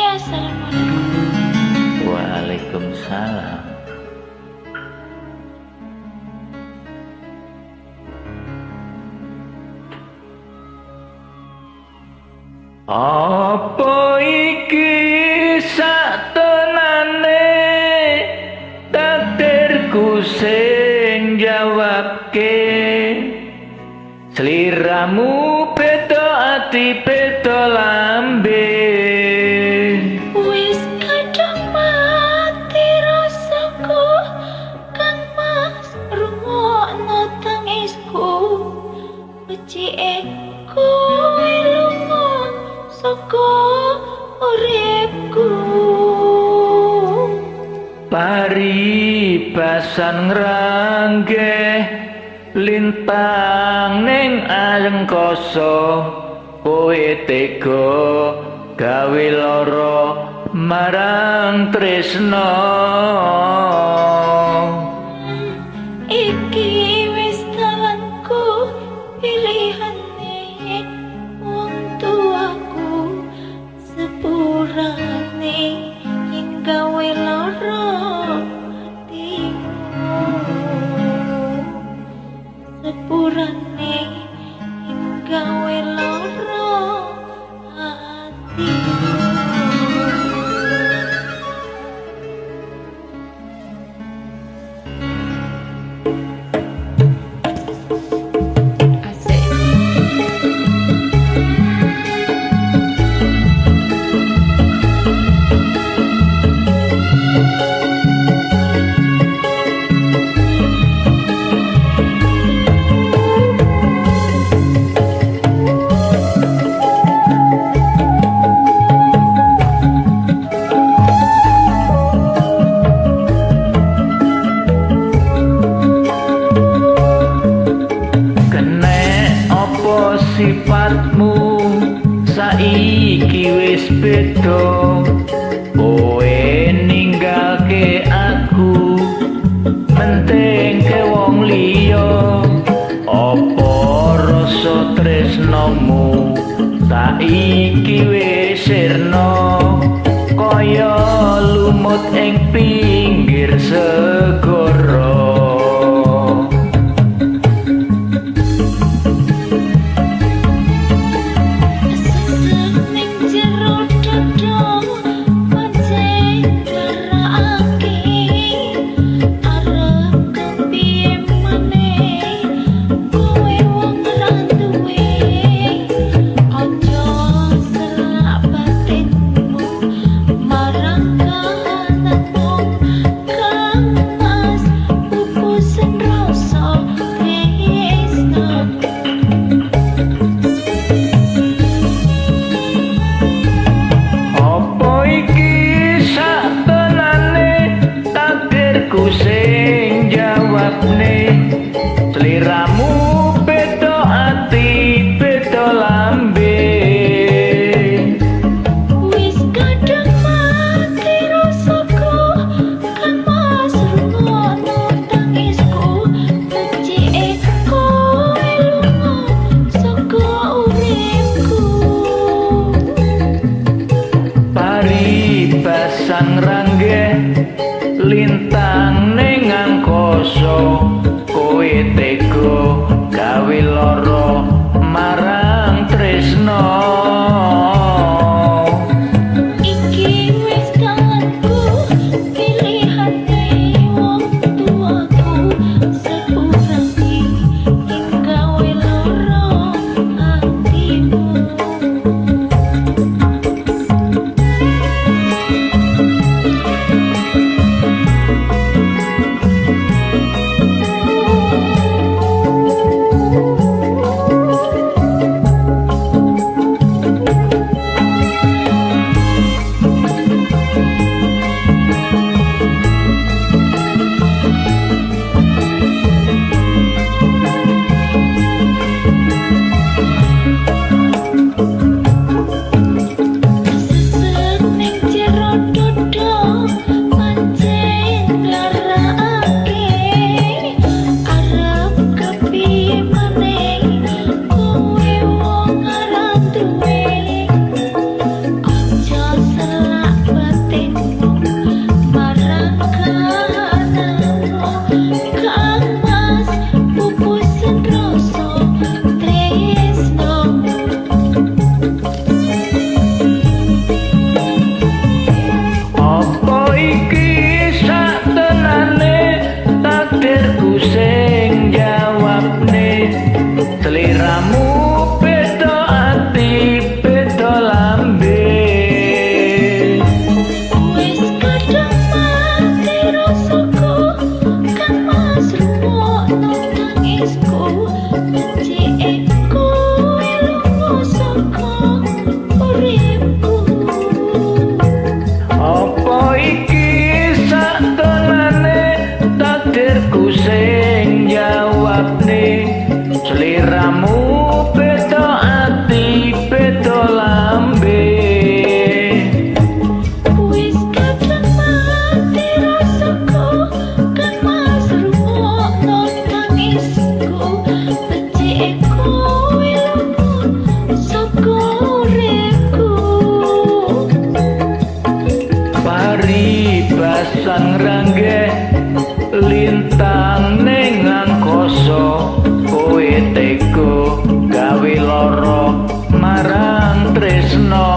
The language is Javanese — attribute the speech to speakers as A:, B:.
A: Assalamualaikum.
B: Waalaikumsalam. Apa iki satenane takdirku sing jawabke, sliramu beda ati beda lambe.
A: Wis kadang mati rasaku, Kang Mas rungokno tangisku, becike kowe lunga saka uripku.
B: Paribasan ngranggeh lintang ning angkasa, kowe tega gawe lara marang tresna.
A: Iki wis dalanku, pilihane wong tuaku, sepurane yen gawe lara atimu, sepurane yen gawe lara atimu.
B: Sifatmu saiki wis beda, kowe ninggalke aku mentengke wong liya. Apa rasa tresnamu saiki wis sirna, kaya lumut ing pinggir segara. Sing jawabne, sliramu beda ati beda lambe.
A: Wis kadang mati rasaku, Kang Mas rungokno tangisku, becike kowe lunga saka uripku.
B: Paribasan ngranggeh lintang ning angkasa, kowe tega gawe lara marang tresna.
A: Iki wis dalanku, pilihane wong tuaku, sepurane yen gawe lara atimu.
B: pisan rangge lintang ning angkasa kowe tega gawe lara marang tresno